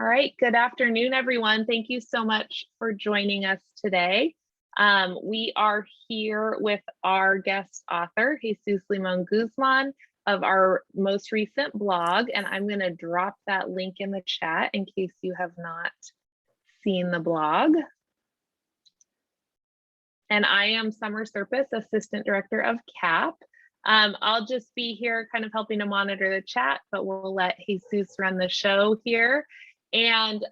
All right, good afternoon, everyone. Thank you so much for joining us today. We are here with our guest author, Jesus Limón Guzman, of our most recent blog, and I'm going to drop that link in the chat in case you have not seen the blog. And I am Summer Serpis, Assistant Director of CAP. I'll just be here kind of helping to monitor the chat, but we'll let Jesus run the show here. And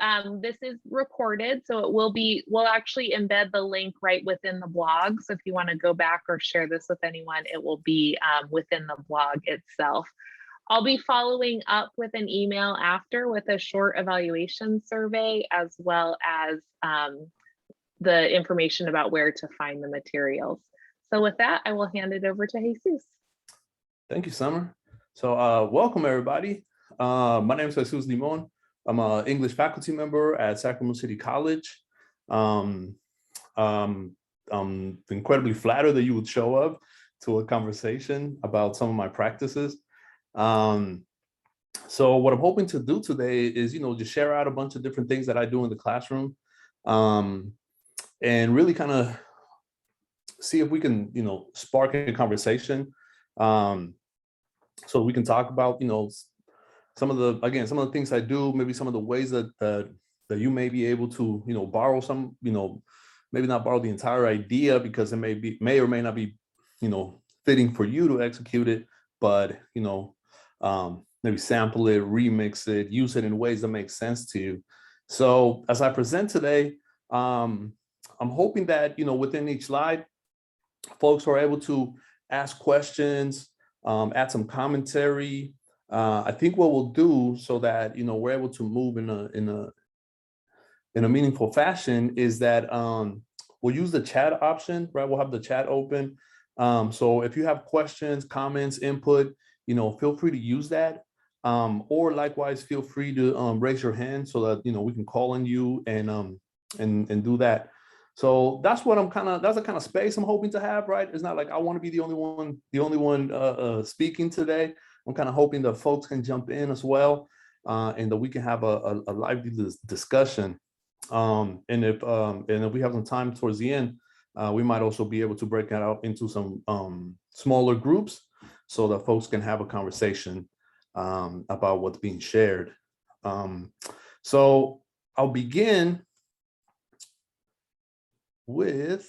this is recorded, so it will be, we'll actually embed the link right within the blog. So if you want to go back or share this with anyone, it will be within the blog itself. I'll be following up with an email after with a short evaluation survey, as well as the information about where to find the materials. So with that, I will hand it over to Jesus. Thank you, Summer. So welcome, everybody. My name is Jesus Limón. I'm an English faculty member at Sacramento City College. I'm incredibly flattered that you would show up to a conversation about some of my practices. So what I'm hoping to do today is, just share out a bunch of different things that I do in the classroom, and really kind of see if we can, spark a conversation, so we can talk about, some of the things I do, maybe some of the ways that you may be able to, borrow some, maybe not borrow the entire idea because it may or may not be, fitting for you to execute it, but, maybe sample it, remix it, use it in ways that make sense to you. So as I present today, I'm hoping that, within each slide, folks are able to ask questions, add some commentary. I think what we'll do so that we're able to move in a meaningful fashion is that we'll use the chat option, right? We'll have the chat open. So if you have questions, comments, input, feel free to use that. Or likewise, feel free to raise your hand so that we can call on you and do that. So that's what that's the kind of space I'm hoping to have, right? It's not like I want to be the only one speaking today. I'm kind of hoping that folks can jump in as well, and that we can have a lively discussion. And if we have some time towards the end, we might also be able to break it out into some smaller groups so that folks can have a conversation about what's being shared. So I'll begin with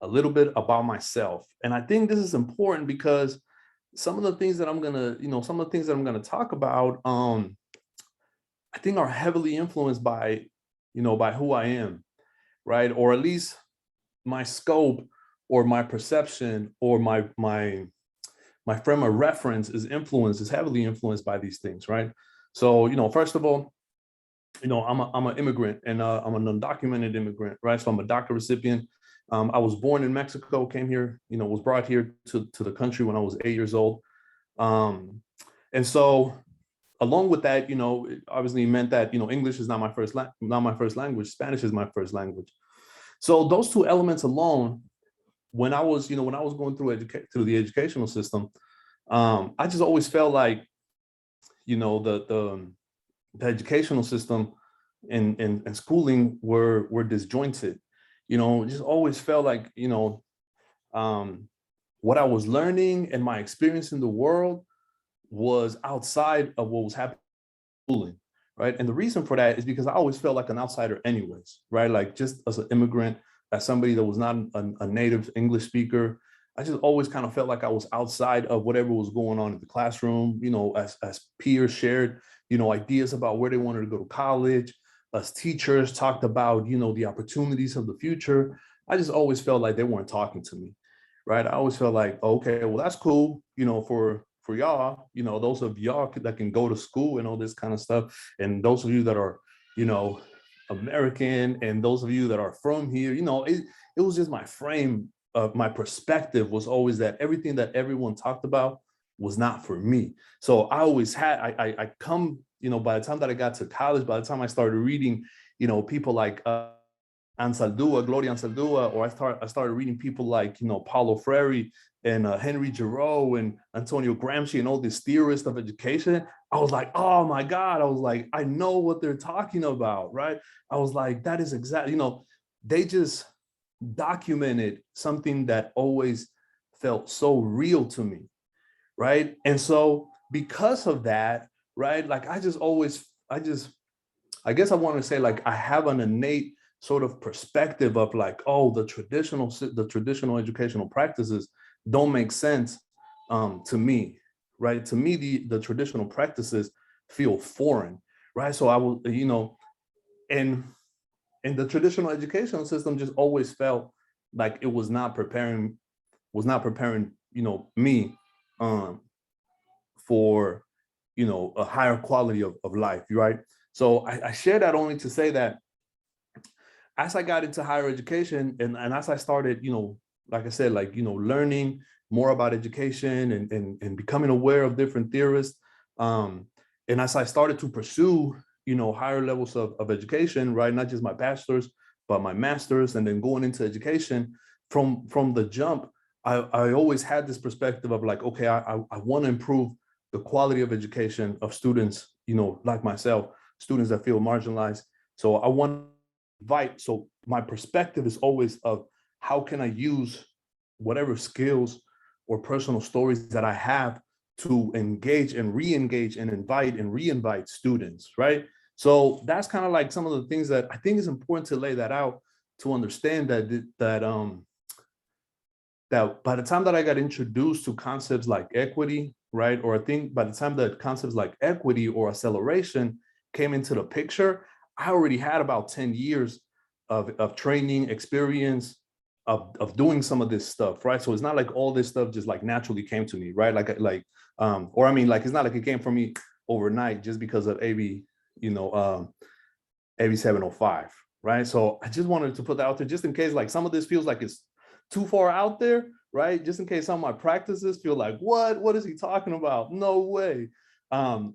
a little bit about myself. And I think this is important because some of the things that I'm gonna talk about, I think are heavily influenced by, by who I am, right? Or at least my scope or my perception or my frame of reference is heavily influenced by these things, right? So, first of all, I'm an immigrant and I'm an undocumented immigrant, right? So I'm a DACA recipient. I was born in Mexico, came here, was brought here to the country when I was 8 years old. And so along with that, it obviously meant that, English is not my first language, Spanish is my first language. So those two elements alone, when I was going through the educational system, I just always felt like, the educational system and schooling were disjointed. Just always felt like, what I was learning and my experience in the world was outside of what was happening in schooling, right? And the reason for that is because I always felt like an outsider anyways, right? Like just as an immigrant, as somebody that was not a native English speaker, I just always kind of felt like I was outside of whatever was going on in the classroom, as peers shared, ideas about where they wanted to go to college, as teachers talked about, the opportunities of the future. I just always felt like they weren't talking to me, right? I always felt like, okay, well, that's cool, for y'all, those of y'all that can go to school and all this kind of stuff. And those of you that are, American, and those of you that are from here, it was just my frame of my perspective was always that everything that everyone talked about was not for me. So I always had, I come, by the time that I got to college, by the time I started reading, people like Gloria Ansaldúa, or I started reading people like, Paulo Freire and Henry Giroux and Antonio Gramsci and all these theorists of education, I was like, oh my God. I was like, I know what they're talking about, right? I was like, that is exactly, they just documented something that always felt so real to me, right? And so because of that, right, like I guess I want to say like I have an innate sort of perspective of like, oh, the traditional educational practices don't make sense to me, right? To me, the traditional practices feel foreign, right? So I will, and the traditional educational system just always felt like it was not preparing, me for, a higher quality of life, right? So I share that only to say that as I got into higher education and as I started, like I said, like, learning more about education and becoming aware of different theorists. And as I started to pursue, higher levels of education, right? Not just my bachelor's, but my master's, and then going into education from the jump, I always had this perspective of like, okay, I want to improve the quality of education of students, like myself, students that feel marginalized. So I want to invite, so my perspective is always of how can I use whatever skills or personal stories that I have to engage and re-engage and invite and re-invite students, right? So that's kind of like some of the things that I think is important to lay that out, to understand that by the time that I got introduced to concepts like equity, right? Or I think by the time that concepts like equity or acceleration came into the picture, I already had about 10 years of training experience of doing some of this stuff, right? So it's not like all this stuff just like naturally came to me, right? Or I mean, like, it's not like it came from me overnight just because of AB, AB 705, right? So I just wanted to put that out there just in case like some of this feels like it's too far out there, right? Just in case some of my practices feel like, what is he talking about? No way.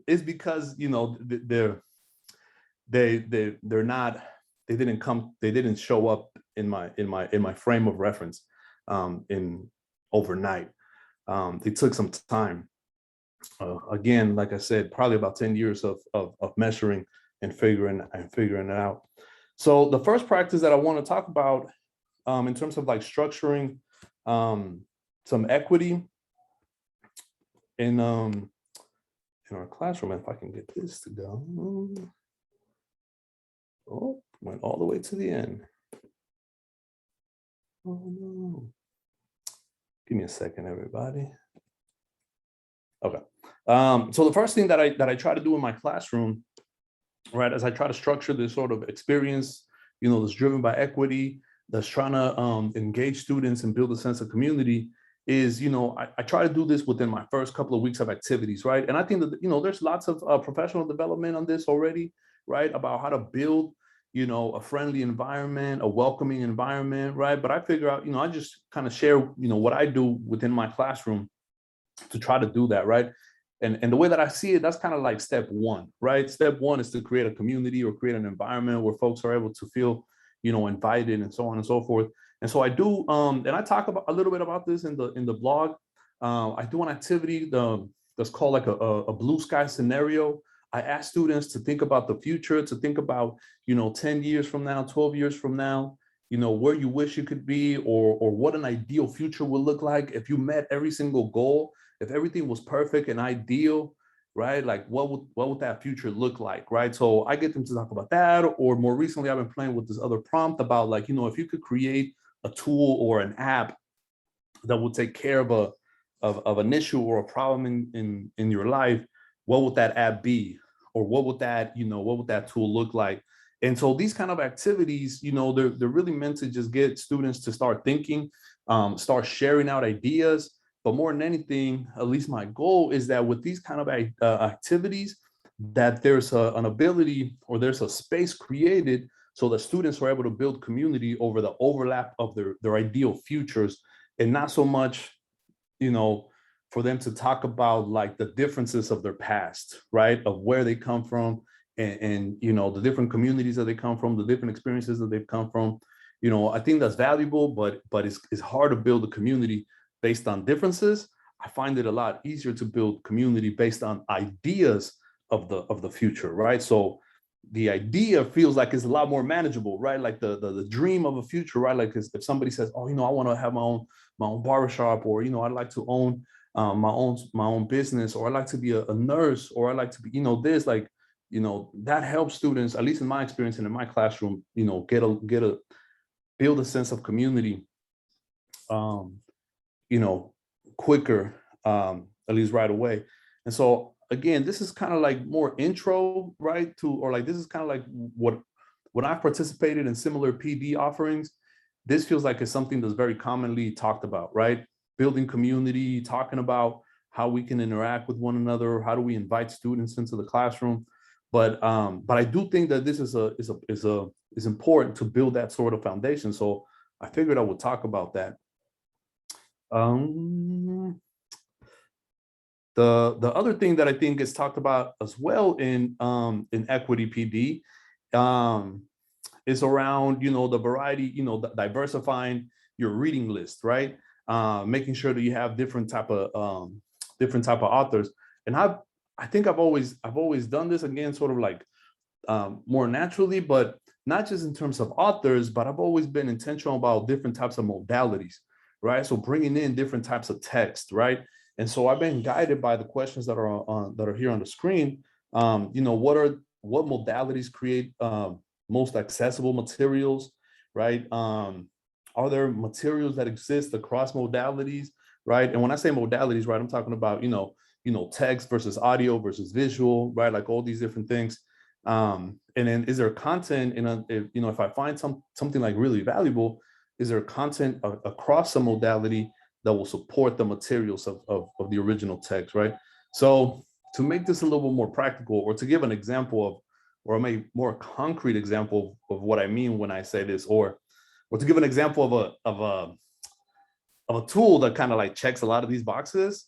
It's because, they're not, they didn't show up in my frame of reference in overnight. It took some time. Again, like I said, probably about 10 years of measuring and figuring it out. So the first practice that I want to talk about in terms of like structuring some equity in our classroom, if I can get this to go. Oh, went all the way to the end. Oh no. Give me a second, everybody. Okay. So the first thing that I try to do in my classroom, right, as I try to structure this sort of experience, that's driven by equity, that's trying to engage students and build a sense of community, is, I try to do this within my first couple of weeks of activities, right? And I think that, there's lots of professional development on this already, right? About how to build, a friendly environment, a welcoming environment, right? But I figure out, I just kind of share, what I do within my classroom to try to do that, right? And the way that I see it, that's kind of like step one, right? Step one is to create a community or create an environment where folks are able to feel, invited and so on and so forth. And so I do, and I talk about a little bit about this in the blog. I do an activity that's called like a blue sky scenario. I ask students to think about the future, to think about, 10 years from now, 12 years from now, where you wish you could be, or what an ideal future would look like if you met every single goal, if everything was perfect and ideal, right? Like what would that future look like, right? So I get them to talk about that, or more recently, I've been playing with this other prompt about like, if you could create a tool or an app that will take care of an issue or a problem in your life, what would that app be? Or what would that tool look like? And so these kind of activities, they're really meant to just get students to start thinking, start sharing out ideas. But more than anything, at least my goal is that with these kind of activities, that there's an ability or there's a space created so that students are able to build community over the overlap of their ideal futures, and not so much, for them to talk about like the differences of their past, right? Of where they come from and the different communities that they come from, the different experiences that they've come from. I think that's valuable, but it's hard to build a community based on differences. I find it a lot easier to build community based on ideas of the future, right? So the idea feels like it's a lot more manageable, right? Like the dream of a future, right? Like if somebody says, oh, I want to have my own barbershop, or I'd like to own my own business, or I'd like to be a nurse, or I'd like to be this, like that helps students, at least in my experience and in my classroom, get a build a sense of community, quicker, at least right away. And so again, this is kind of like more intro, right? Or like, this is kind of like when I've participated in similar PD offerings, this feels like it's something that's very commonly talked about, right? Building community, talking about how we can interact with one another, how do we invite students into the classroom. But I do think that this is important to build that sort of foundation. So I figured I would talk about that. The other thing that I think is talked about as well in equity PD is around the variety, diversifying your reading list, right? Making sure that you have different type of authors. And I think I've always done this, again, sort of like more naturally, but not just in terms of authors, but I've always been intentional about different types of modalities, right? So bringing in different types of text, right? And so I've been guided by the questions that are here on the screen. What modalities create most accessible materials, right? Are there materials that exist across modalities, right? And when I say modalities, right, I'm talking about text versus audio versus visual, right? Like all these different things. And then is there content if I find something like really valuable, is there content across some modality that will support the materials of the original text, right? So to make this a little bit more practical, or to give an example of, or a more concrete example of what I mean when I say this, or to give an example of a tool that kind of like checks a lot of these boxes,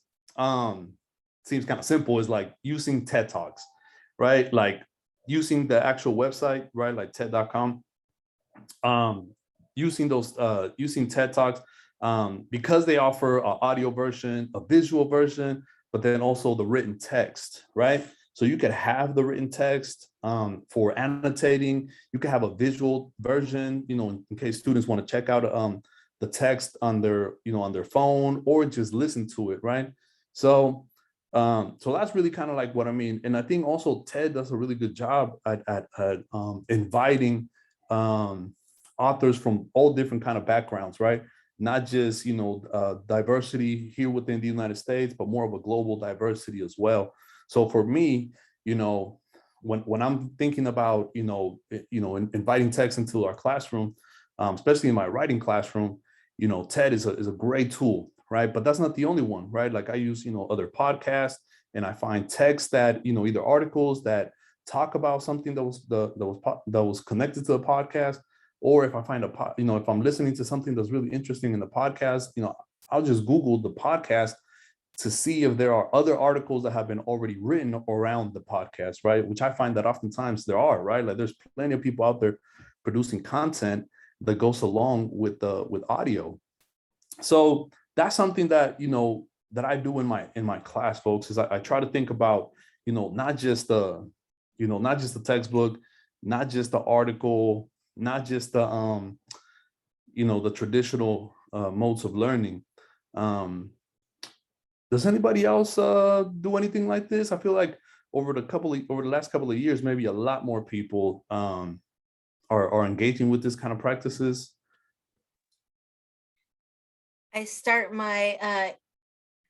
seems kind of simple, is like using TED Talks, right? Like using the actual website, right? Like TED.com, using TED Talks, because they offer an audio version, a visual version, but then also the written text, right? So you could have the written text for annotating. You could have a visual version, in case students want to check out the text on their phone, or just listen to it, right? So that's really kind of like what I mean. And I think also TED does a really good job at inviting authors from all different kind of backgrounds, right? Not just diversity here within the United States, but more of a global diversity as well. So for me, when I'm thinking about inviting text into our classroom, especially in my writing classroom, TED is a great tool, right? But that's not the only one, right? Like I use other podcasts, and I find text that either articles that talk about something that was connected to the podcast, or if I find if I'm listening to something that's really interesting in the podcast, I'll just Google the podcast to see if there are other articles that have been already written around the podcast, right? Which I find that oftentimes there are, right? Like there's plenty of people out there producing content that goes along with audio. So that's something that that I do in my class, folks, is I try to think about not just the textbook, not just the article, not just the the traditional modes of learning. Does anybody else do anything like this? I feel like over the last couple of years, maybe a lot more people are engaging with this kind of practices. I start my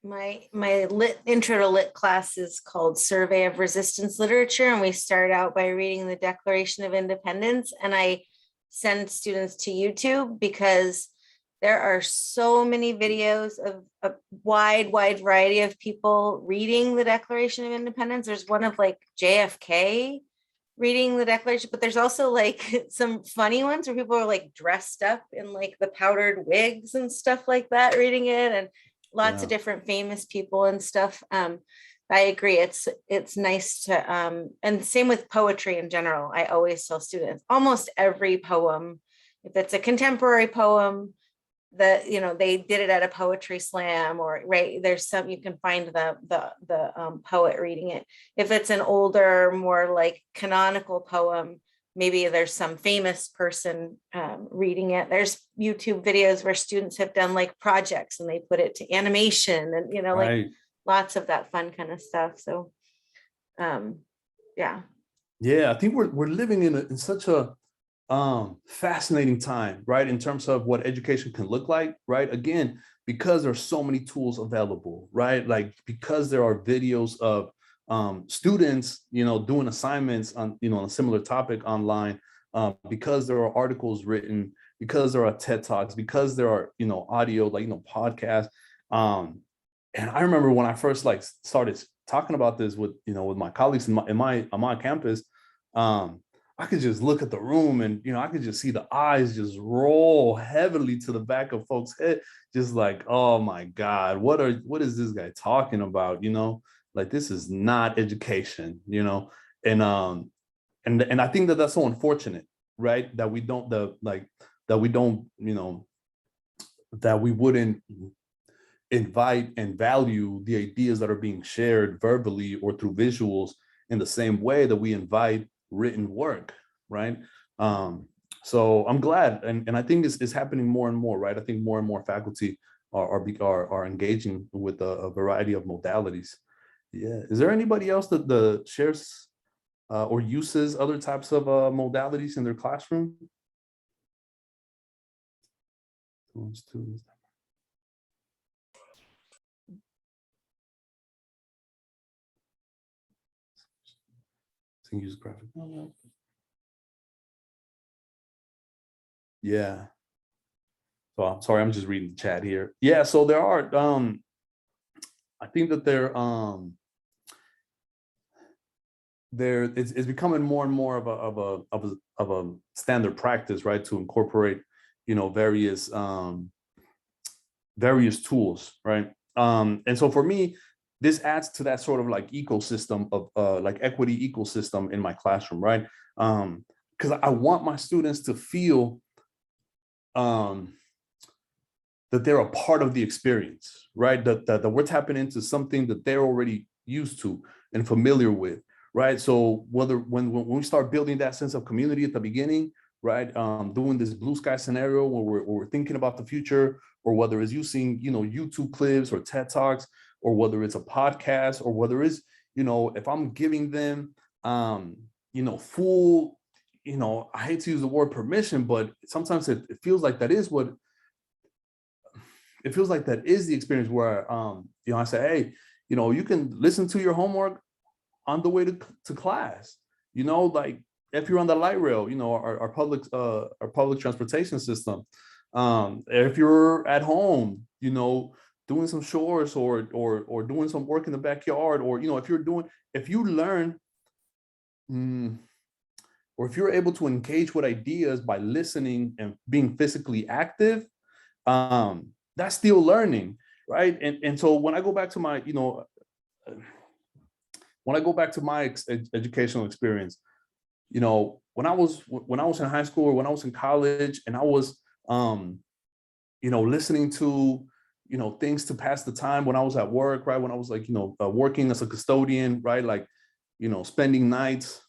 my lit intro to lit class is called Survey of Resistance Literature, and we start out by reading the Declaration of Independence, and I send students to YouTube because there are so many videos of a wide variety of people reading the Declaration of Independence. There's one of like JFK reading the Declaration, but there's also like some funny ones where people are like dressed up in like the powdered wigs and stuff like that reading it, and lots of different famous people and stuff. I agree. It's nice to, and same with poetry in general. I always tell students almost every poem, if it's a contemporary poem, they did it at a poetry slam, or right, there's some, you can find the poet reading it. If it's an older, more like canonical poem, maybe there's some famous person reading it. There's YouTube videos where students have done like projects and they put it to animation, and like lots of that fun kind of stuff. So yeah, I think we're living in such a fascinating time, right, in terms of what education can look like, right? Again, because there's so many tools available, right? Like, because there are videos of students, doing assignments on, on a similar topic online, because there are articles written, because there are TED Talks, because there are, audio, like, podcasts. And I remember when I first like started talking about this with, with my colleagues on my campus, I could just look at the room and, I could just see the eyes just roll heavily to the back of folks' head, just like, oh my God, what is this guy talking about? Like, this is not education, and I think that that's so unfortunate, right? That we don't, that we wouldn't invite and value the ideas that are being shared verbally or through visuals in the same way that we invite written work, right? So I'm glad, and I think it's happening more and more, right? I think more and more faculty are engaging with a variety of modalities. Yeah. Is there anybody else that shares or uses other types of modalities in their classroom? Use graphic. Yeah. So I'm sorry, I'm just reading the chat here. Yeah, so there are I think that it's becoming more and more of a standard practice, right, to incorporate, various tools, right? And so for me, this adds to that sort of like ecosystem of like equity ecosystem in my classroom, right? Because I want my students to feel that they're a part of the experience, right? That we're tapping into something that they're already used to and familiar with, right? So when we start building that sense of community at the beginning, right, doing this blue sky scenario where we're thinking about the future, or whether it's using, YouTube clips or TED Talks, or whether it's a podcast, or whether it's, if I'm giving them, full, I hate to use the word permission, but sometimes it feels like that is what, it feels like that is the experience where, I say, hey, you can listen to your homework on the way to class, like if you're on the light rail, our public transportation system, if you're at home, doing some chores or doing some work in the backyard, or, if you learn, or if you're able to engage with ideas by listening and being physically active, that's still learning, right? And so when I go back to my, educational experience, when I was in high school or when I was in college, and I was, listening to, things to pass the time when I was at work, right? When I was like, working as a custodian, right? Like, spending nights,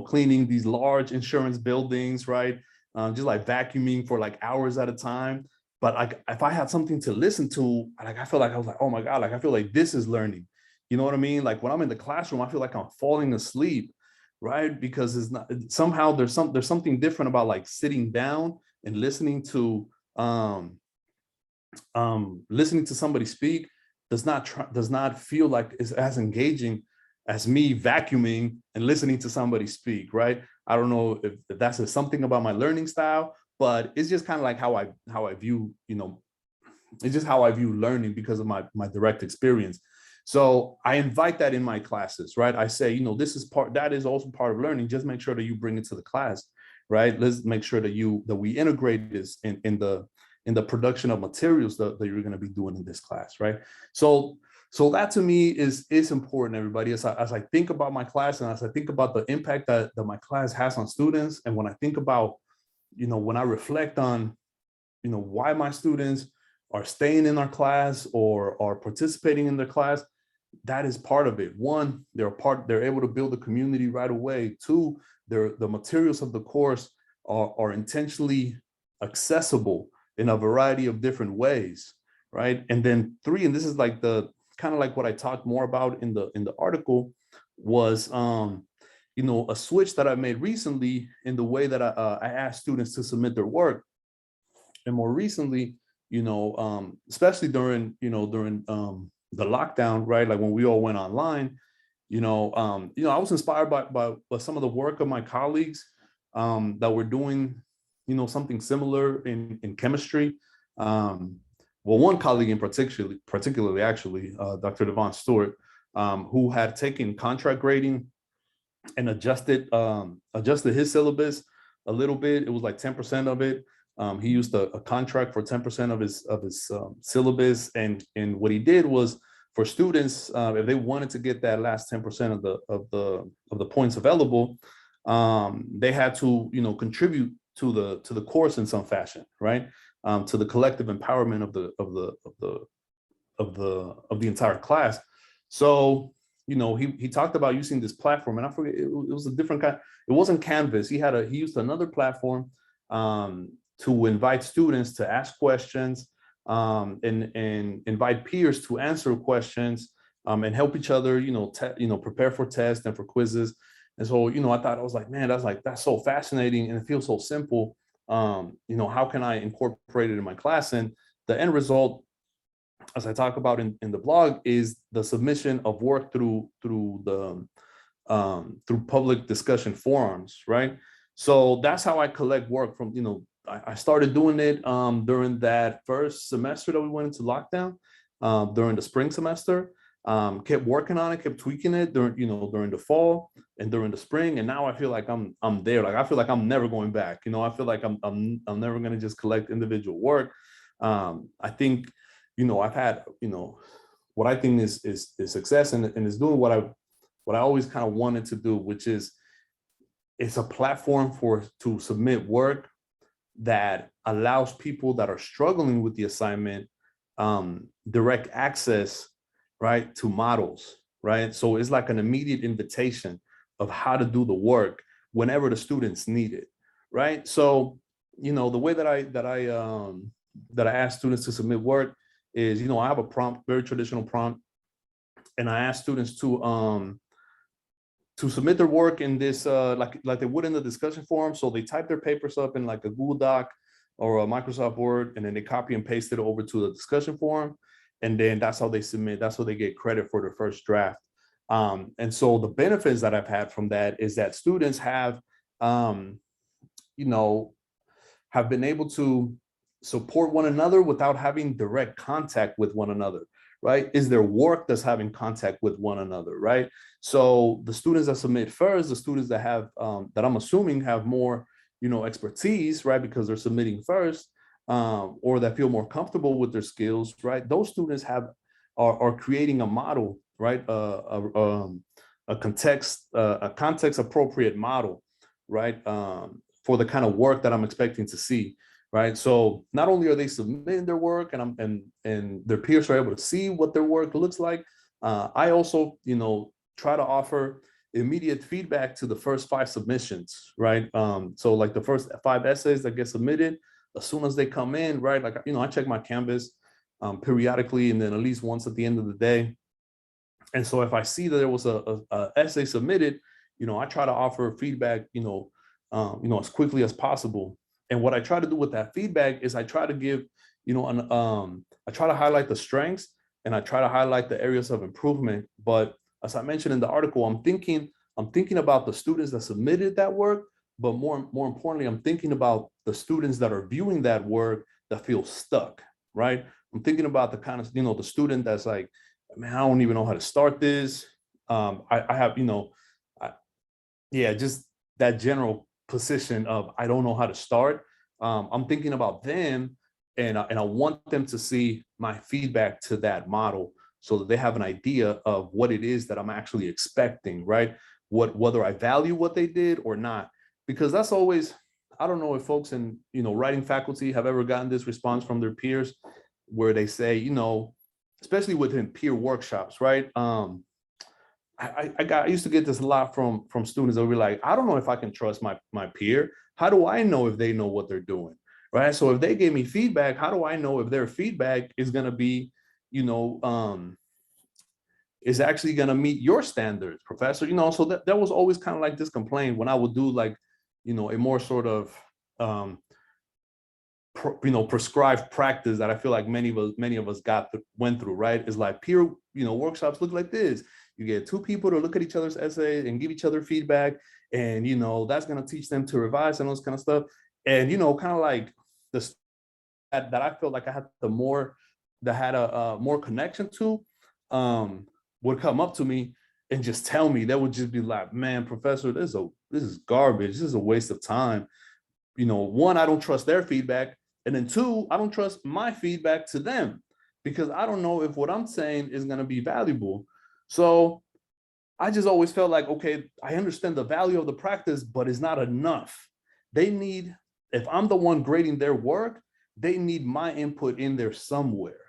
cleaning these large insurance buildings, right? Just like vacuuming for like hours at a time. But like, if I had something to listen to, like, I feel like I was like, oh my God, like, I feel like this is learning. You know what I mean? Like, when I'm in the classroom, I feel like I'm falling asleep, right? Because it's not, somehow there's something different about like sitting down and listening to somebody speak. Does not feel like it's as engaging as me vacuuming and listening to somebody speak, right? I don't know if that's something about my learning style, but it's just kind of like how I view, it's just how I view learning because of my direct experience. So I invite that in my classes, right? I say, that is also part of learning. Just make sure that you bring it to the class, right? Let's make sure that we integrate this in the production of materials that you're going to be doing in this class, right? So that to me is important, everybody. As I think about my class, and as I think about the impact that my class has on students, and when I think about, when I reflect on, why my students are staying in our class or are participating in their class. That is part of it. One, they're able to build a community right away. Two, the materials of the course are intentionally accessible in a variety of different ways, right? And then three, and this is like the kind of like what I talked more about in the article, was a switch that I made recently in the way that I asked students to submit their work. And more recently, especially during the lockdown, right? Like when we all went online, I was inspired by some of the work of my colleagues that were doing, something similar in chemistry. Well, one colleague in particularly actually, Dr. Devon Stewart, who had taken contract grading and adjusted his syllabus a little bit. It was like 10% of it. He used a contract for 10% of his syllabus, and what he did was, for students, if they wanted to get that last 10% of the points available, they had to contribute to the course in some fashion, right? To the collective empowerment of the entire class. So he talked about using this platform, and I forget, it was a different kind. It wasn't Canvas. He used another platform to invite students to ask questions, and invite peers to answer questions, and help each other, prepare for tests and for quizzes. And so, I was like, man, that's so fascinating, and it feels so simple. How can I incorporate it in my class? And the end result, as I talk about in the blog, is the submission of work through public discussion forums, right? So that's how I collect work from, I started doing it during that first semester that we went into lockdown, during the spring semester. Kept working on it, kept tweaking it during the fall and during the spring, and now I feel like I'm there. Like I feel like I'm never going back. I feel like I'm never going to just collect individual work. I think I've had what I think is success, and is doing what I always kind of wanted to do, which is it's a platform to submit work that allows people that are struggling with the assignment direct access, right, to models, right? So it's like an immediate invitation of how to do the work whenever the students need it, right? So, the way that I ask students to submit work is, I have a prompt, very traditional prompt, and I ask students to submit their work in this, like they would in the discussion forum. So they type their papers up in like a Google Doc or a Microsoft Word, and then they copy and paste it over to the discussion forum. And then that's how they submit. That's how they get credit for their first draft. And so the benefits that I've had from that is that students have been able to support one another without having direct contact with one another, right? Is their work that's having contact with one another, right? So the students that submit first, the students that have, that I'm assuming have more, expertise, right? Because they're submitting first, or that feel more comfortable with their skills, right? Those students are creating a model, right? A context appropriate model, right? For the kind of work that I'm expecting to see, right? So not only are they submitting their work, and their peers are able to see what their work looks like, I also, try to offer immediate feedback to the first 5 submissions, right? So like the first 5 essays that get submitted, as soon as they come in, right? Like, I check my Canvas periodically, and then at least once at the end of the day. And so if I see that there was a essay submitted, I try to offer feedback, as quickly as possible. And what I try to do with that feedback is I try to give, I try to highlight the strengths, and I try to highlight the areas of improvement. But as I mentioned in the article, I'm thinking about the students that submitted that work, but more importantly, I'm thinking about the students that are viewing that work that feel stuck, right? I'm thinking about the kind of, the student that's like, man, I don't even know how to start this. I have, just that general position of, I don't know how to start. I'm thinking about them, and I want them to see my feedback to that model, so that they have an idea of what it is that I'm actually expecting, right? Whether I value what they did or not, because that's always, I don't know if folks in, writing faculty have ever gotten this response from their peers where they say, especially within peer workshops, right? I used to get this a lot from students that would be like, I don't know if I can trust my peer. How do I know if they know what they're doing, right? So if they gave me feedback, how do I know if their feedback is going to be, is actually going to meet your standards, professor? So that was always kind of like this complaint when I would do like, a more sort of, prescribed practice that I feel like many of us went through, right? Is like peer, workshops look like this. You get two people to look at each other's essays and give each other feedback. And, that's going to teach them to revise and those kind of stuff. And, kind of like this that I felt like I had a more connection to, would come up to me and just tell me. They would just be like, man, professor, this is garbage. This is a waste of time. One, I don't trust their feedback. And then two, I don't trust my feedback to them because I don't know if what I'm saying is going to be valuable. So I just always felt like, okay, I understand the value of the practice, but it's not enough. If I'm the one grading their work, they need my input in there somewhere,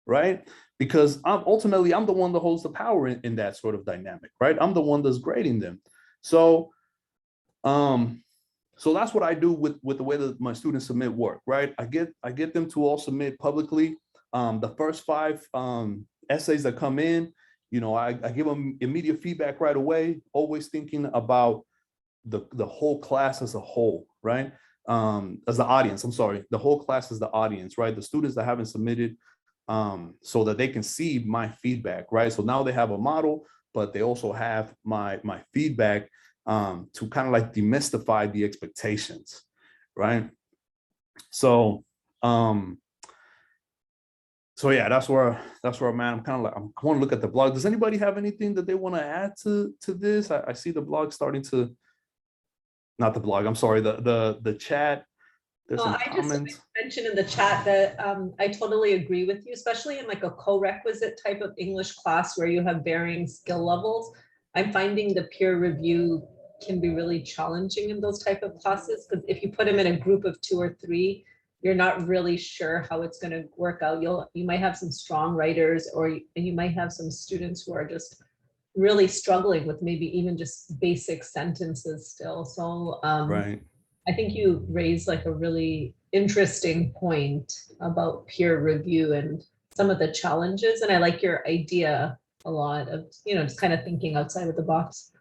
right? Because I'm the one that holds the power in that sort of dynamic, right? I'm the one that's grading them. So that's what I do with the way that my students submit work, right? I get them to all submit publicly. The first 5 essays that come in, I give them immediate feedback right away, always thinking about the whole class as a whole, right? As the audience, I'm sorry, the whole class is the audience, right? The students that haven't submitted, so that they can see my feedback, right? So now they have a model, but they also have my feedback to kind of like demystify the expectations, right? So yeah, that's where I'm at. I'm kind of like, I want to look at the blog. Does anybody have anything that they want to add to this? I see the blog starting to, not the blog, I'm sorry, the chat. There's some comments. Just mentioned in the chat that I totally agree with you, especially in like a co-requisite type of English class where you have varying skill levels. I'm finding the peer review can be really challenging in those type of classes because if you put them in a group of 2 or 3, you're not really sure how it's going to work out. You might have some strong writers, and you might have some students who are just really struggling with maybe even just basic sentences still. So Right. I think you raised like a really interesting point about peer review and some of the challenges. And I like your idea a lot of, just kind of thinking outside of the box.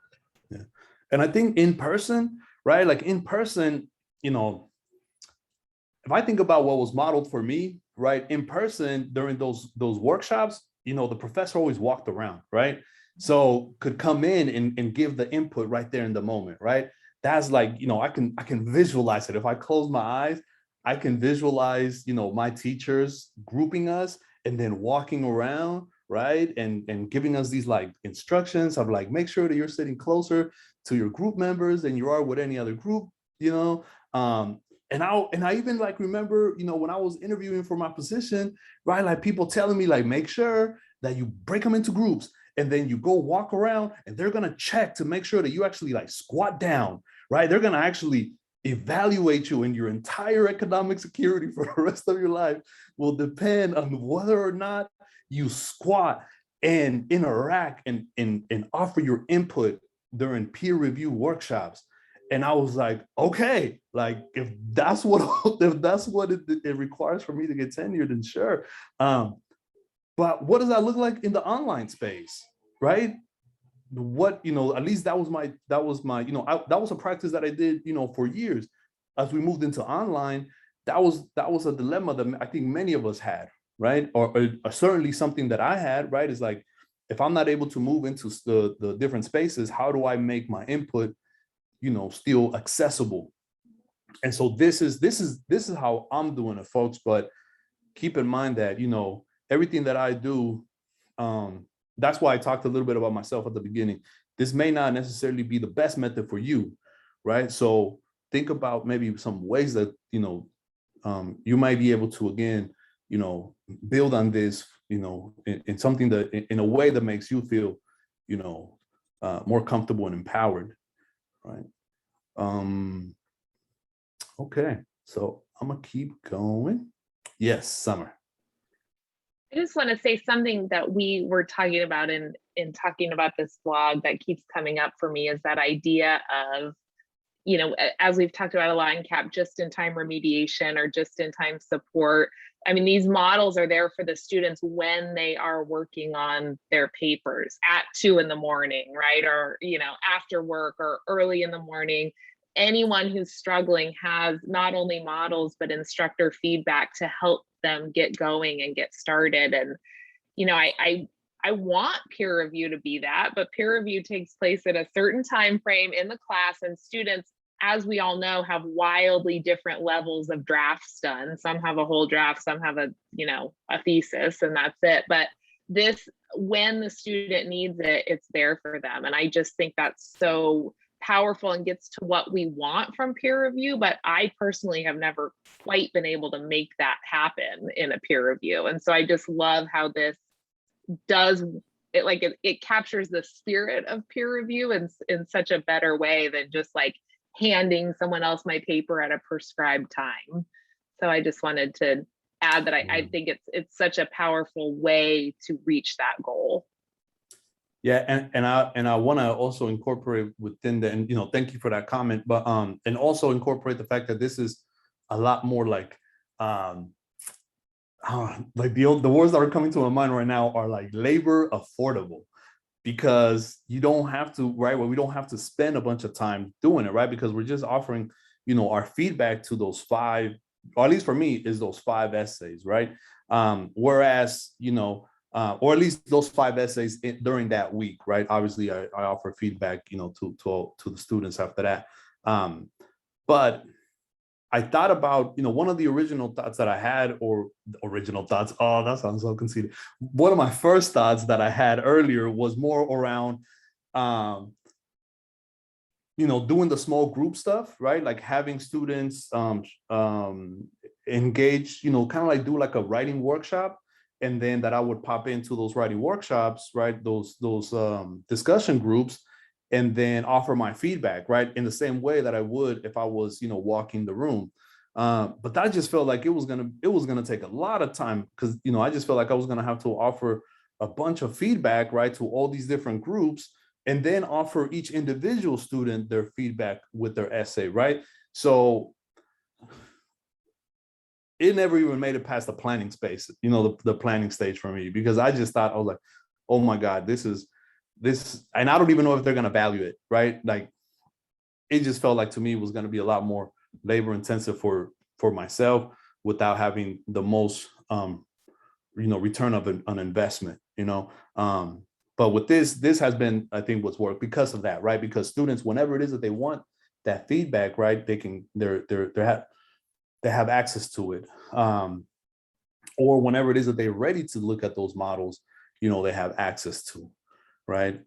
Yeah. And I think in person, right? Like in person, if I think about what was modeled for me, right? In person during those workshops, the professor always walked around, right? So could come in and give the input right there in the moment, right? That's like, I can visualize it. If I close my eyes, I can visualize, my teachers grouping us and then walking around, right? And giving us these like instructions of like, make sure that you're sitting closer to your group members than you are with any other group, and I even like remember, when I was interviewing for my position, right? Like people telling me like, make sure that you break them into groups and then you go walk around and they're going to check to make sure that you actually like squat down, right? They're going to actually evaluate you, and your entire economic security for the rest of your life will depend on whether or not you squat and interact and offer your input during peer review workshops. And I was like, okay, like if that's what it requires for me to get tenured, then sure. But what does that look like in the online space, right? At least that was my, that was a practice that I did, for years. As we moved into online, that was a dilemma that I think many of us had, right? Or certainly something that I had, right? Is like, if I'm not able to move into the different spaces, how do I make my input, still accessible? And so this is how I'm doing it, folks. But keep in mind that, everything that I do, that's why I talked a little bit about myself at the beginning. This may not necessarily be the best method for you, right? So think about maybe some ways that, you might be able to, again, build on this, in something that, in a way that makes you feel, more comfortable and empowered, right? Okay, so I'm gonna keep going. Yes, Summer. I just want to say something that we were talking about in talking about this blog that keeps coming up for me is that idea of, you know, as we've talked about a lot in CAP, just in time remediation or just in time support. I mean, these models are there for the students when they are working on their papers at 2 in the morning, right? Or, you know, after work or early in the morning. Anyone who's struggling has not only models, but instructor feedback to help them get going and get started. And, you know, I want peer review to be that, but peer review takes place at a certain time frame in the class, and students, as we all know, have wildly different levels of drafts done. Some have a whole draft, some have a, you know, a thesis, and that's it. But this, when the student needs it, it's there for them. And I just think that's so powerful and gets to what we want from peer review. But I personally have never quite been able to make that happen in a peer review. And so I just love how this does it, like it captures the spirit of peer review in such a better way than just like handing someone else my paper at a prescribed time. So I just wanted to add that I think it's such a powerful way to reach that goal. Yeah, and I want to also incorporate within the, and you know, thank you for that comment, but and also incorporate the fact that this is a lot more like like the words that are coming to my mind right now are like labor affordable, because you don't have to, right? Well, we don't have to spend a bunch of time doing it, right? Because we're just offering, you know, our feedback to those 5, or at least for me, is those 5 essays, right? Whereas, you know, or at least those 5 essays during that week, right? Obviously, I offer feedback, you know, to the students after that. But I thought about, you know, one of the original thoughts that I had, or original thoughts, oh, that sounds so conceited. One of my first thoughts that I had earlier was more around, you know, doing the small group stuff, right? Like having students engage, you know, kind of like do like a writing workshop. And then that I would pop into those writing workshops, right? Those discussion groups, and then offer my feedback, right? In the same way that I would if I was, you know, walking the room. But I just felt like it was gonna take a lot of time, because, you know, I just felt like I was gonna have to offer a bunch of feedback, right, to all these different groups, and then offer each individual student their feedback with their essay, right? So it never even made it past the planning space, you know, the planning stage for me, because I just thought, I was like, oh my God, this, and I don't even know if they're going to value it, right? Like, it just felt like to me it was going to be a lot more labor intensive for myself without having the most, you know, return of an investment, you know? But with this has been, I think, what's worked because of that, right? Because students, whenever it is that they want that feedback, right, they have access to it. Or whenever it is that they're ready to look at those models, you know, they have access to, right?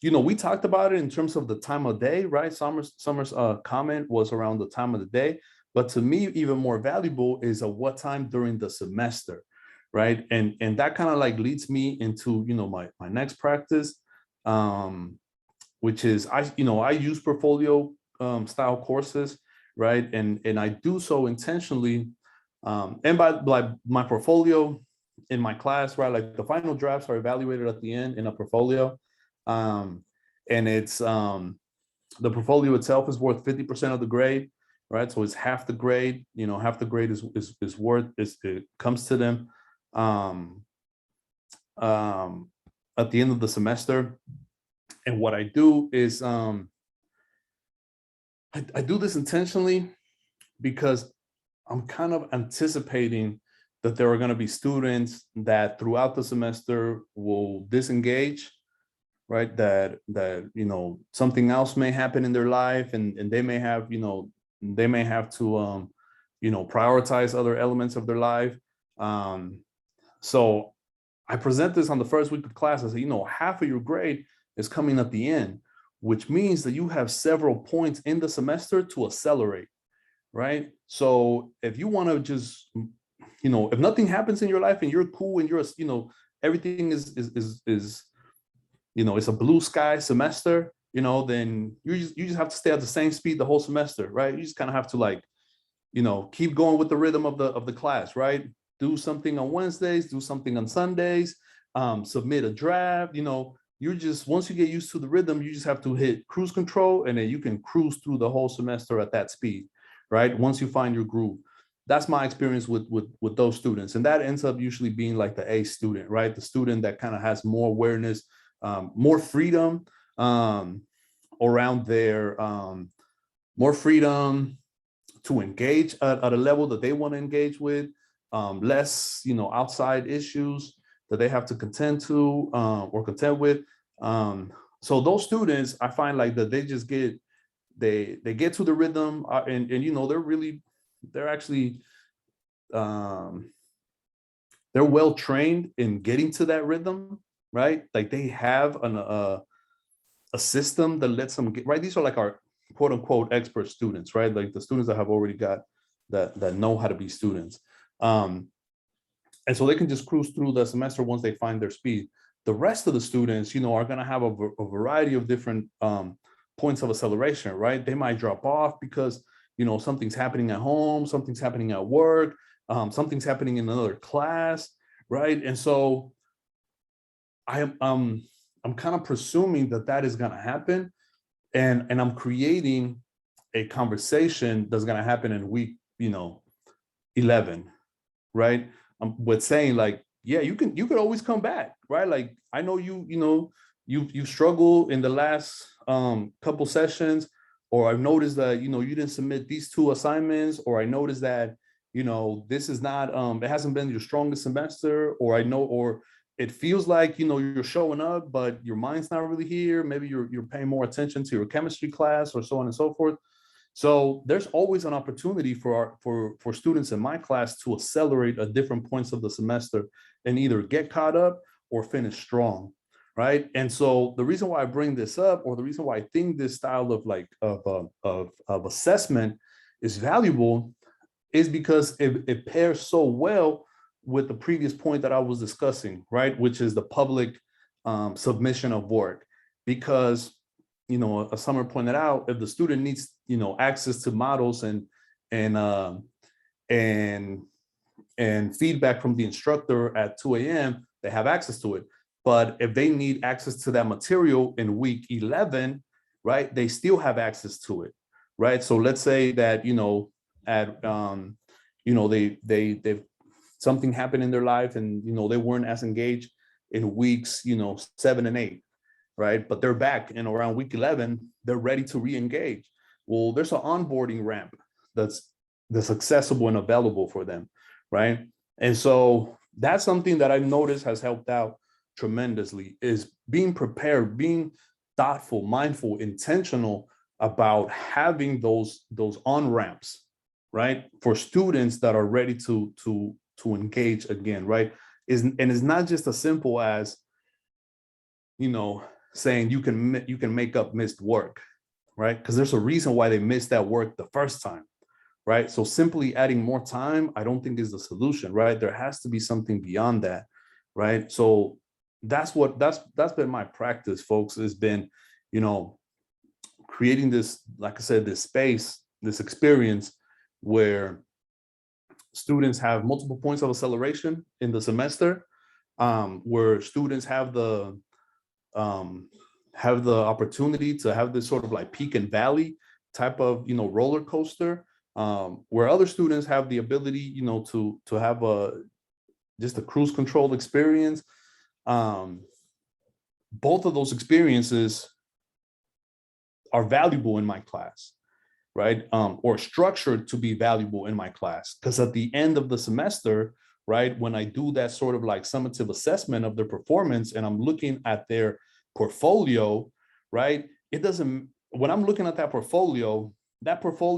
You know, we talked about it in terms of the time of day, right? Summer's comment was around the time of the day, but to me, even more valuable is what time during the semester, right? And that kind of like leads me into, you know, my next practice, which is I use portfolio style courses, right? And I do so intentionally. And by my portfolio in my class, right? Like the final drafts are evaluated at the end in a portfolio. And it's the portfolio itself is worth 50% of the grade, right? So it's half the grade, you know, half the grade is worth, it comes to them at the end of the semester. And what I do is I do this intentionally because I'm kind of anticipating that there are going to be students that throughout the semester will disengage, right? That you know, something else may happen in their life, and they may have, you know, they may have to you know, prioritize other elements of their life. So I present this on the first week of class. I say, you know, half of your grade is coming at the end, which means that you have several points in the semester to accelerate, right? So if you want to just, you know, if nothing happens in your life and you're cool and you're, you know, everything is you know, it's a blue sky semester, then you just have to stay at the same speed the whole semester, right? You just kind of have to like, keep going with the rhythm of the class, right? Do something on Wednesdays, do something on Sundays, submit a draft, you're just, once you get used to the rhythm, you just have to hit cruise control, and then you can cruise through the whole semester at that speed, right? Once you find your groove. That's my experience with those students. And that ends up usually being like the A student, right? The student that kind of has more awareness, more freedom around their, more freedom to engage at a level that they want to engage with, less, outside issues that they have to contend to or contend with. So those students, I find like that they just get, they get to the rhythm, and they're actually, they're well trained in getting to that rhythm, right? Like they have a system that lets them get, right? These are like our quote unquote expert students, right? Like the students that have already got that know how to be students. And so they can just cruise through the semester once they find their speed. The rest of the students, are going to have a variety of different points of acceleration, right? They might drop off because, something's happening at home, something's happening at work, something's happening in another class, right? And so I'm kind of presuming that is going to happen, and I'm creating a conversation that's going to happen in week, 11, right? With saying like, yeah, you could always come back, right? Like I know you struggled in the last couple sessions, or I've noticed that you didn't submit these 2 assignments, or I noticed that this is not it hasn't been your strongest semester, or it feels like you're showing up but your mind's not really here. Maybe you're paying more attention to your chemistry class, or so on and so forth. So there's always an opportunity for students in my class to accelerate at different points of the semester and either get caught up or finish strong, right? And so the reason why I bring this up, or the reason why I think this style of assessment is valuable, is because it pairs so well with the previous point that I was discussing, right? Which is the public submission of work. Because as Summer pointed out, if the student needs, access to models and feedback from the instructor at 2 a.m., they have access to it. But if they need access to that material in week 11, right, they still have access to it, right? So let's say that, they've something happened in their life, and, they weren't as engaged in weeks, 7 and 8. Right? But they're back, and around week 11, they're ready to re-engage. Well, there's an onboarding ramp that's accessible and available for them, right? And so that's something that I've noticed has helped out tremendously, is being prepared, being thoughtful, mindful, intentional about having those on-ramps, right? For students that are ready to engage again, right? And it's not just as simple as, saying you can make up missed work, right? Because there's a reason why they missed that work the first time, right? So simply adding more time, I don't think is the solution, right? There has to be something beyond that, right? So that's been my practice, folks. Has been, creating this, like I said, this space, this experience where students have multiple points of acceleration in the semester, where students have the opportunity to have this sort of like peak and valley type of roller coaster, where other students have the ability to have just a cruise control experience. Both of those experiences are valuable in my class, right? Or structured to be valuable in my class, because at the end of the semester, right, when I do that sort of like summative assessment of their performance, and I'm looking at their portfolio, right, when I'm looking at that portfolio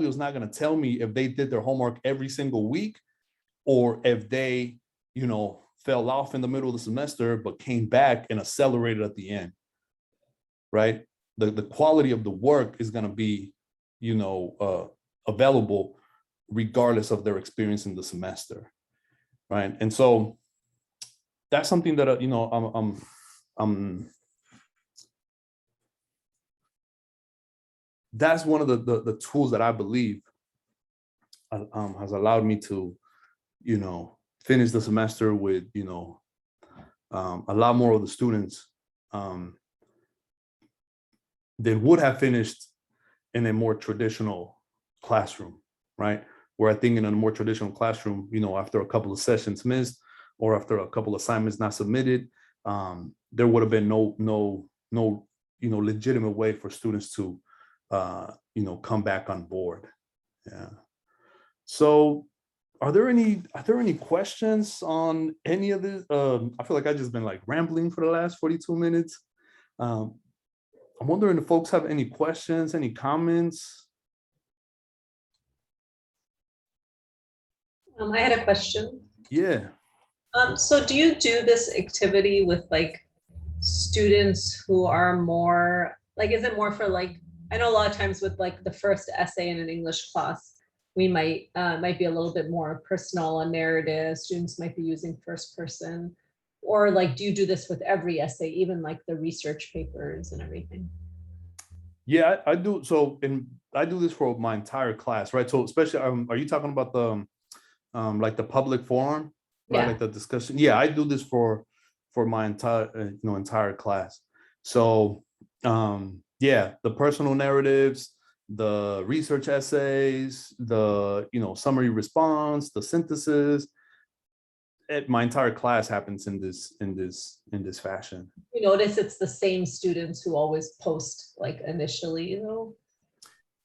is not going to tell me if they did their homework every single week, or if they, fell off in the middle of the semester, but came back and accelerated at the end, right? The quality of the work is going to be, available regardless of their experience in the semester, right? And so that's something that, I'm that's one of the tools that I believe has allowed me to, finish the semester with, a lot more of the students than would have finished in a more traditional classroom, right? Where I think in a more traditional classroom, after a couple of sessions missed or after a couple of assignments not submitted, there would have been no legitimate way for students to come back on board. Yeah. So are there any questions on any of this? I feel like I've just been like rambling for the last 42 minutes. I'm wondering if folks have any questions, any comments. I had a question. Yeah. So do you do this activity with like students who are more like, is it more for like, I know a lot of times with like the first essay in an English class, we might be a little bit more personal and narrative. Students might be using first person, or like, do you do this with every essay, even like the research papers and everything? Yeah, I do. So, and I do this for my entire class, right? So especially, are you talking about the like the public forum, right? Yeah. Like the discussion. Yeah, I do this for my entire class. So yeah, the personal narratives, the research essays, the summary response, the synthesis. My entire class happens in this fashion. You notice it's the same students who always post like initially,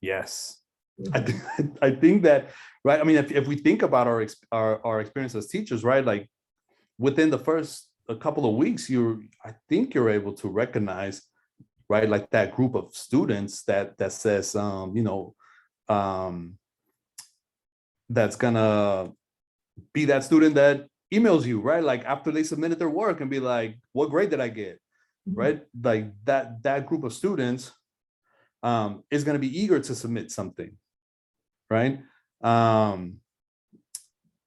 Yes. Mhm. I think that, right? I mean, if we think about our experience as teachers, right? Like within the first a couple of weeks, I think you're able to recognize, right? Like that group of students that says, that's gonna be that student that emails you, right? Like after they submitted their work and be like, what grade did I get? Right? Like that group of students is going to be eager to submit something, right?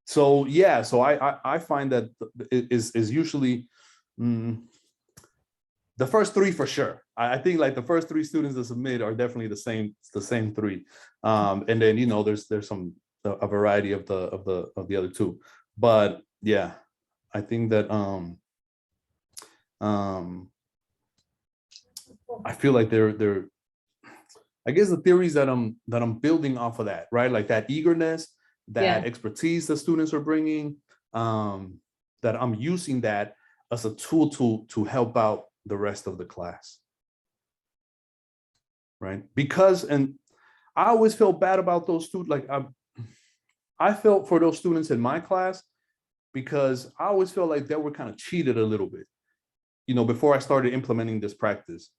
So yeah, so I find that is usually the first three for sure. I think like the first three students that submit are definitely the same three, and then there's some a variety of the other two, but yeah, I think that I feel like they're I guess the theories that I'm building off of that, right? Like that eagerness, that expertise that students are bringing, that I'm using that as a tool to help out the rest of the class, right? Because, and I always felt bad about those students. Like I felt for those students in my class because I always felt like they were kind of cheated a little bit, before I started implementing this practice.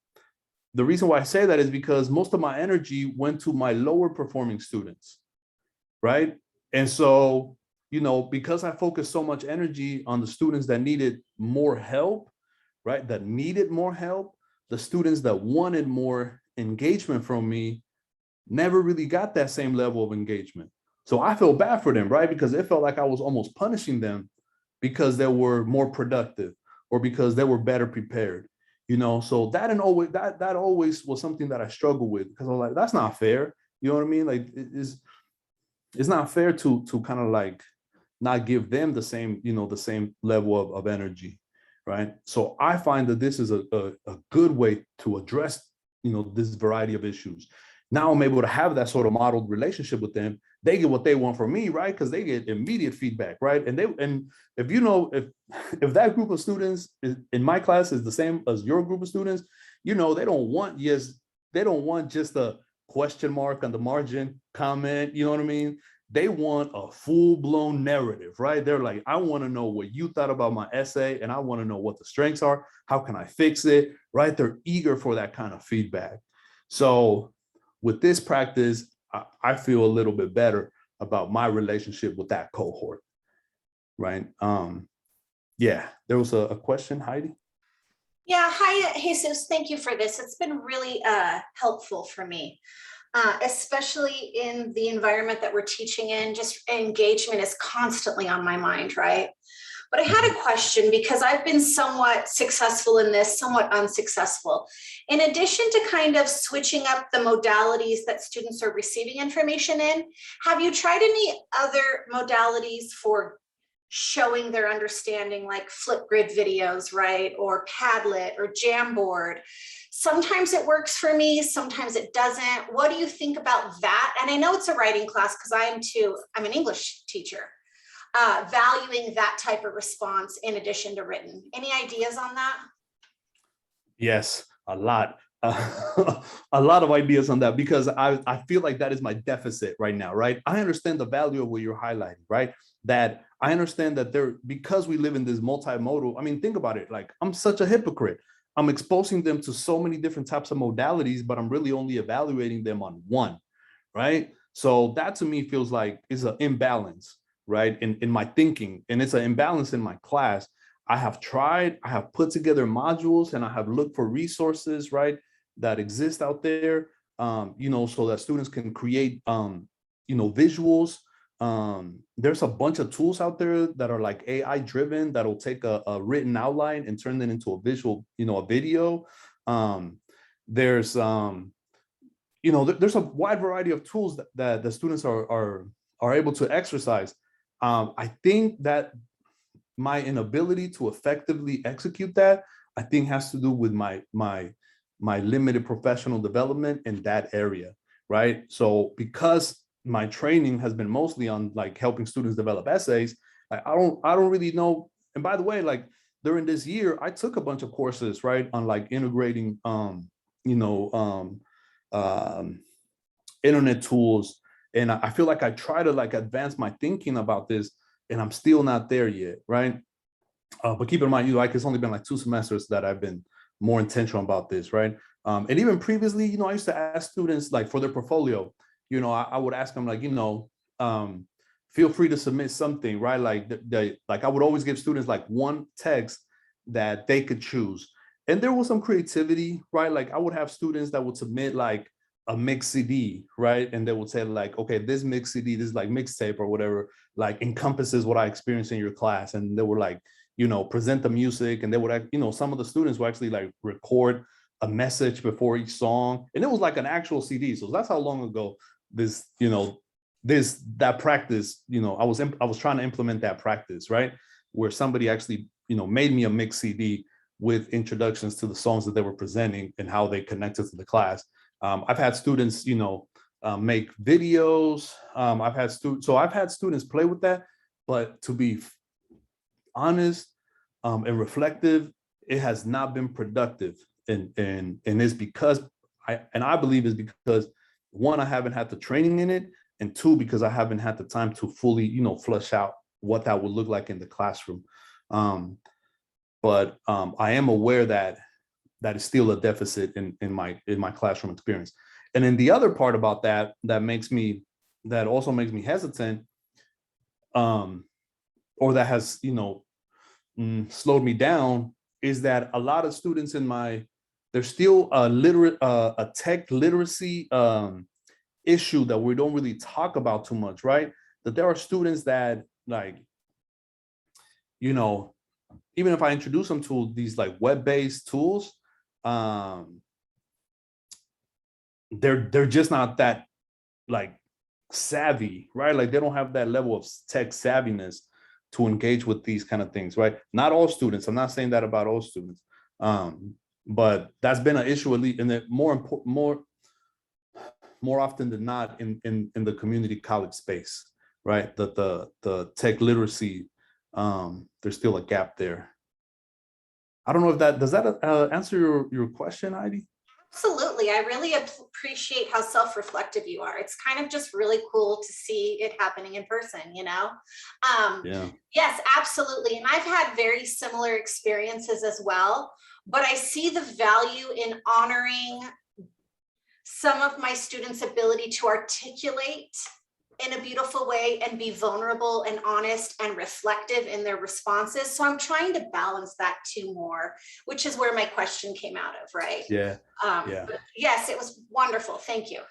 The reason why I say that is because most of my energy went to my lower performing students, right? And so, because I focused so much energy on the students that needed more help, right? That needed more help, the students that wanted more engagement from me never really got that same level of engagement. So I feel bad for them, right? Because it felt like I was almost punishing them because they were more productive or because they were better prepared. So that always was something that I struggled with because I was like, that's not fair. You know what I mean? Like it's not fair to kind of like not give them the same, the same level of energy, right? So I find that this is a good way to address, this variety of issues. Now I'm able to have that sort of modeled relationship with them. They get what they want from me, right? Because they get immediate feedback, right? And if if that group of students in my class is the same as your group of students, they don't want just a question mark on the margin comment. You know what I mean? They want a full-blown narrative, right? They're like, I want to know what you thought about my essay, and I want to know what the strengths are. How can I fix it? Right? They're eager for that kind of feedback. So with this practice, I feel a little bit better about my relationship with that cohort, right? Yeah, there was a question, Heidi. Yeah, hi, Jesus. Thank you for this. It's been really helpful for me, especially in the environment that we're teaching in. Just engagement is constantly on my mind, right? But I had a question because I've been somewhat successful in this, somewhat unsuccessful. In addition to kind of switching up the modalities that students are receiving information in, have you tried any other modalities for showing their understanding, like Flipgrid videos, right? Or Padlet or Jamboard? Sometimes it works for me, sometimes it doesn't. What do you think about that? And I know it's a writing class because I'm an English teacher. Valuing that type of response in addition to written. Any ideas on that? Yes, a lot. A lot of ideas on that, because I feel like that is my deficit right now, right? I understand the value of what you're highlighting, right? That I understand that because we live in this multimodal, I mean, think about it, like I'm such a hypocrite. I'm exposing them to so many different types of modalities, but I'm really only evaluating them on one, right? So that to me feels like is an imbalance, right? In my thinking, and it's an imbalance in my class. I have put together modules and I have looked for resources, right, that exist out there, so that students can create, visuals. There's a bunch of tools out there that are like AI driven that'll take a written outline and turn it into a visual, a video. There's there's a wide variety of tools that the students are able to exercise. I think that my inability to effectively execute that, I think, has to do with my limited professional development in that area, right? So because my training has been mostly on like helping students develop essays, like I don't really know. And by the way, like during this year, I took a bunch of courses, right, on like integrating internet tools. And I feel like I try to like advance my thinking about this, and I'm still not there yet, right? But keep in mind, like it's only been like 2 semesters that I've been more intentional about this, right? And even previously, I used to ask students like for their portfolio, I would ask them like, feel free to submit something, right? Like I would always give students like one text that they could choose. And there was some creativity, right? Like I would have students that would submit like a mix CD, right? And they would say like, okay, this mix CD, this is like mixtape or whatever, like encompasses what I experienced in your class. And they were like, present the music, and they would, some of the students would actually like record a message before each song. And it was like an actual CD. So that's how long ago that practice, I was trying to implement that practice, right? Where somebody actually, made me a mix CD with introductions to the songs that they were presenting and how they connected to the class. I've had students, make videos. I've had students play with that, but to be honest and reflective, it has not been productive. And it's because I believe it's because, one, I haven't had the training in it, and 2, because I haven't had the time to fully, flesh out what that would look like in the classroom. But I am aware that is still a deficit in my classroom experience. And then the other part about that also makes me hesitant, or that has slowed me down, is that a lot of students there's still a tech literacy issue that we don't really talk about too much, right? That there are students that, like, even if I introduce them to these like web-based tools, they're just not that like savvy, right? Like they don't have that level of tech savviness to engage with these kind of things, right? Not all students. I'm not saying that about all students, but that's been an issue, at least, and more often than not in the community college space, right? The tech literacy, there's still a gap there. I don't know if does that answer your question, Heidi? Absolutely. I really appreciate how self-reflective you are. It's kind of just really cool to see it happening in person, Yeah. Yes, absolutely. And I've had very similar experiences as well, but I see the value in honoring some of my students' ability to articulate in a beautiful way and be vulnerable and honest and reflective in their responses. So I'm trying to balance that too more, which is where my question came out of, right? Yeah. But yes, it was wonderful. Thank you.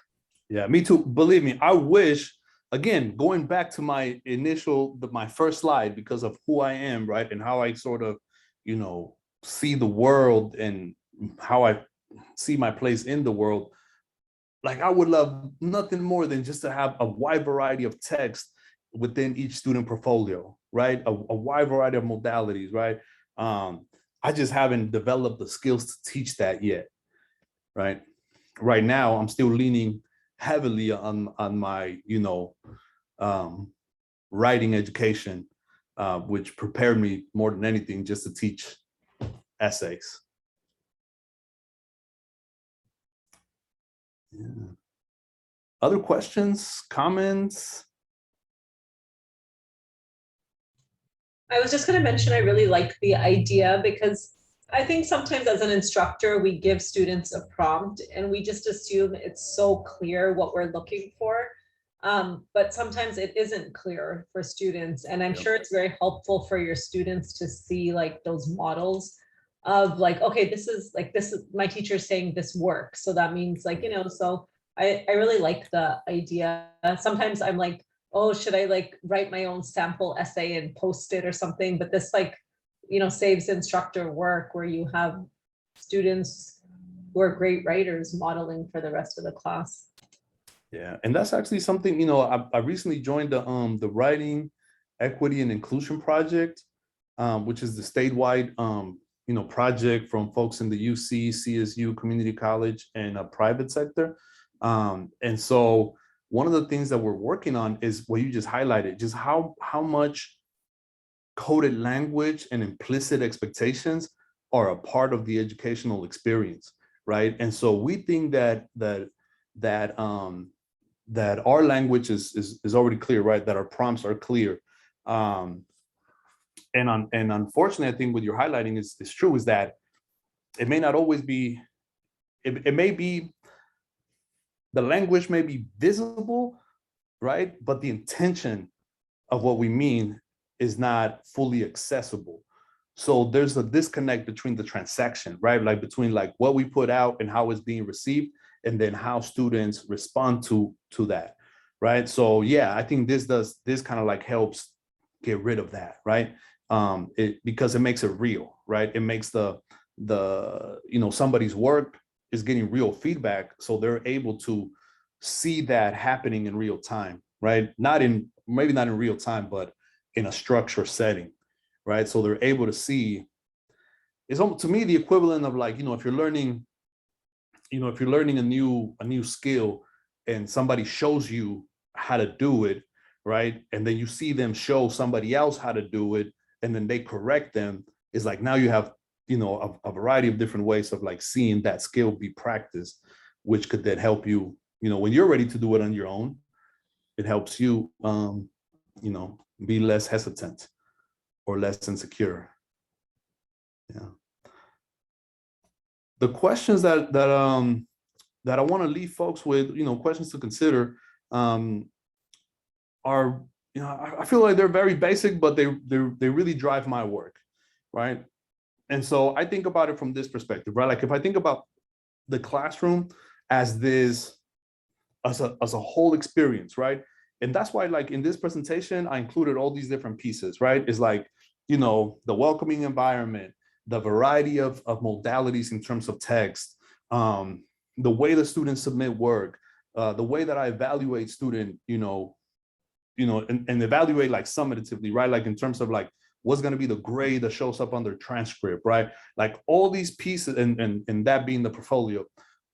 Yeah, me too. Believe me, I wish again, going back to my my first slide, because of who I am, right? And how I sort of, see the world and how I see my place in the world. Like, I would love nothing more than just to have a wide variety of text within each student portfolio, right? A wide variety of modalities, right? I just haven't developed the skills to teach that yet, right? Right now, I'm still leaning heavily on my, writing education, which prepared me more than anything just to teach essays. Yeah. Other questions, comments? I was just going to mention, I really like the idea, because I think sometimes as an instructor, we give students a prompt and we just assume it's so clear what we're looking for. But sometimes it isn't clear for students. And I'm sure it's very helpful for your students to see like those models of like, okay, this is my teacher saying this works. So that means like, so I really like the idea. Sometimes I'm like, oh, should I like write my own sample essay and post it or something? But this like, saves instructor work where you have students who are great writers modeling for the rest of the class. Yeah, and that's actually something, I recently joined the Writing Equity and Inclusion Project, which is the statewide, project from folks in the UC, CSU, community college, and private sector. And so one of the things that we're working on is what you just highlighted, just how much coded language and implicit expectations are a part of the educational experience, right? And so we think that our language is already clear, right? That our prompts are clear. And unfortunately, I think what you're highlighting is true, is that it may not always be, it may be, the language may be visible, right? But the intention of what we mean is not fully accessible. So there's a disconnect between the transaction, right? Like between like what we put out and how it's being received, and then how students respond to that, right? So yeah, I think this kind of like helps get rid of that, right? Because it makes it real, right? It makes somebody's work is getting real feedback, so they're able to see that happening in real time, right? Maybe not in real time, but in a structured setting, right? So they're able to see. It's almost, to me, the equivalent of like, if you're learning a new skill and somebody shows you how to do it, right? And then you see them show somebody else how to do it, and then they correct them. It's like now you have, a variety of different ways of like seeing that skill be practiced, which could then help you, when you're ready to do it on your own, it helps you, be less hesitant or less insecure. Yeah. The questions that I want to leave folks with, questions to consider, are, I feel like they're very basic, but they really drive my work, right? And so I think about it from this perspective, right? Like if I think about the classroom as a whole experience, right? And that's why, like in this presentation, I included all these different pieces, right? It's like, the welcoming environment, the variety of modalities in terms of text, the way the students submit work, the way that I evaluate student, and evaluate like summatively, right? Like in terms of like, what's going to be the grade that shows up on their transcript, right? Like all these pieces, and that being the portfolio,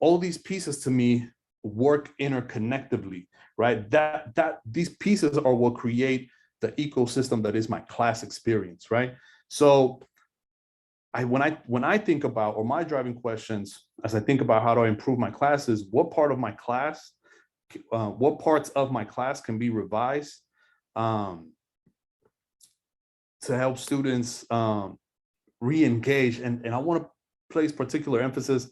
all these pieces to me work interconnectively, right? That these pieces are what create the ecosystem that is my class experience, right? So when I think about, or my driving questions as I think about how to improve my classes, what parts of my class can be revised to help students re-engage, and I want to place particular emphasis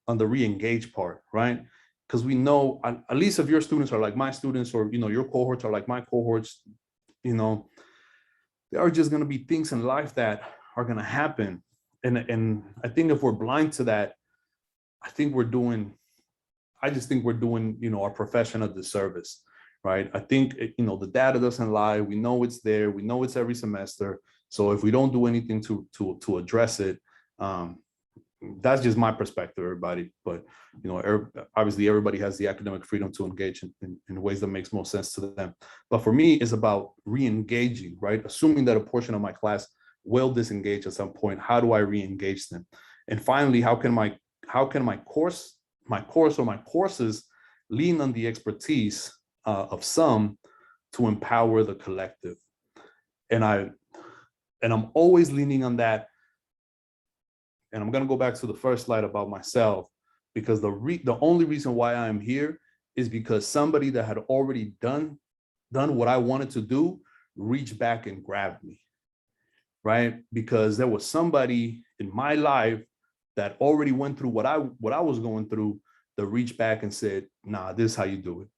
on the re-engage part, right? Because we know, at least if your students are like my students, or your cohorts are like my cohorts, there are just going to be things in life that are going to happen, and I think if we're blind to that, I just think we're doing our profession a disservice, right? I think, the data doesn't lie. We know it's there. We know it's every semester. So if we don't do anything to address it, that's just my perspective, everybody. But, obviously everybody has the academic freedom to engage in ways that makes most sense to them. But for me, it's about re-engaging, right? Assuming that a portion of my class will disengage at some point, how do I re-engage them? And finally, how can my course or my courses lean on the expertise of some to empower the collective? And I'm always leaning on that. And I'm going to go back to the first slide about myself, because the only reason why I'm here is because somebody that had already done what I wanted to do reached back and grabbed me, right? Because there was somebody in my life that already went through what I was going through, that reached back and said, nah, this is how you do it,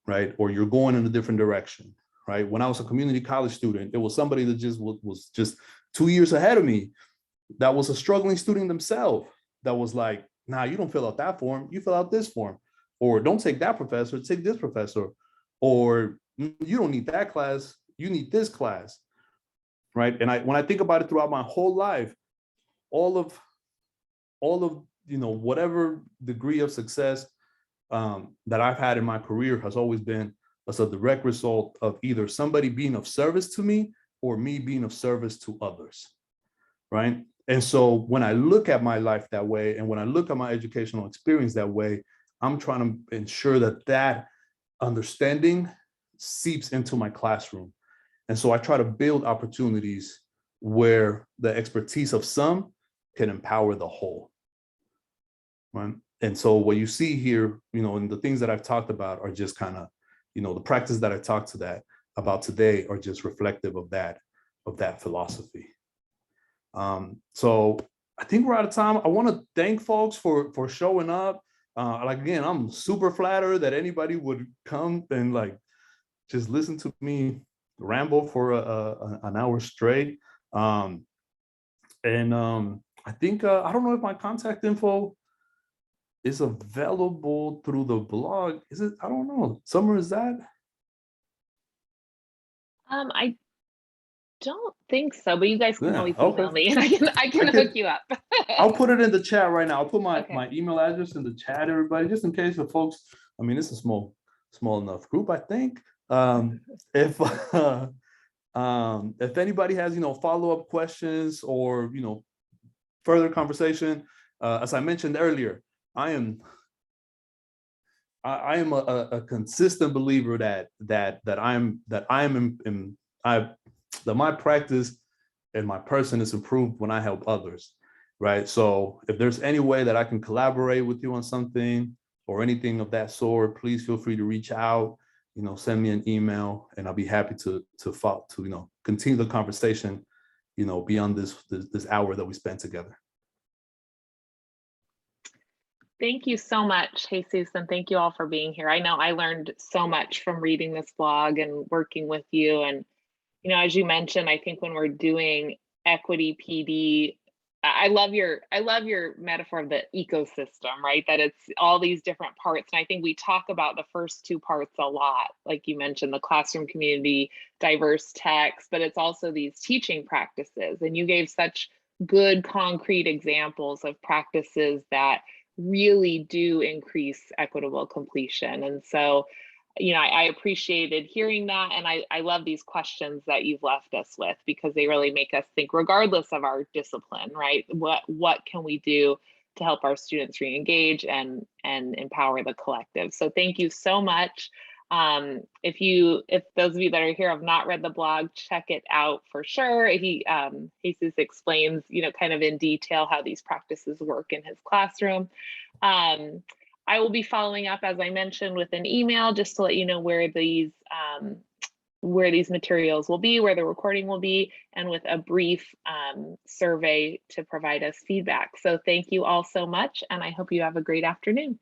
right? Or you're going in a different direction, right? When I was a community college student, it was somebody that just was just 2 years ahead of me, that was a struggling student themselves, that was like, nah, you don't fill out that form, you fill out this form, or don't take that professor, take this professor, or you don't need that class, you need this class, right? And when I think about it throughout my whole life, all of whatever degree of success that I've had in my career has always been as a direct result of either somebody being of service to me or me being of service to others, right? And so when I look at my life that way, and when I look at my educational experience that way, I'm trying to ensure that understanding seeps into my classroom. And so I try to build opportunities where the expertise of some can empower the whole, right? And so what you see here, and the things that I've talked about are just kind of, the practice that I talked about today are just reflective of that philosophy. So I think we're out of time. I want to thank folks for showing up. Again, I'm super flattered that anybody would come and just listen to me ramble for an hour straight. I think, I don't know if my contact info is available through the blog. Is it? I don't know. Summer, is that? I don't think so, but you guys can always okay. email me and I can hook you up. I'll put it in the chat right now. I'll put my email address in the chat, everybody, just in case the folks. I mean, it's a small enough group, I think. If anybody has follow-up questions or further conversation, as I mentioned earlier, I am a consistent believer that my practice and my person is improved when I help others, right? So if there's any way that I can collaborate with you on something or anything of that sort, please feel free to reach out, send me an email, and I'll be happy to continue the conversation, beyond this hour that we spent together. Thank you so much, Jesus, and thank you all for being here. I know I learned so much from reading this blog and working with you. And, as you mentioned, I think when we're doing equity PD, I love your metaphor of the ecosystem, right? That it's all these different parts. And I think we talk about the first two parts a lot, like you mentioned, the classroom community, diverse text, but it's also these teaching practices. And you gave such good concrete examples of practices that really do increase equitable completion. And so, I appreciated hearing that. And I love these questions that you've left us with, because they really make us think, regardless of our discipline, right? What can we do to help our students re-engage and empower the collective? So thank you so much. If those of you that are here have not read the blog, check it out for sure. Jesus explains, kind of in detail how these practices work in his classroom. I will be following up, as I mentioned, with an email just to let you know where these materials will be, where the recording will be, and with a brief survey to provide us feedback. So thank you all so much, and I hope you have a great afternoon.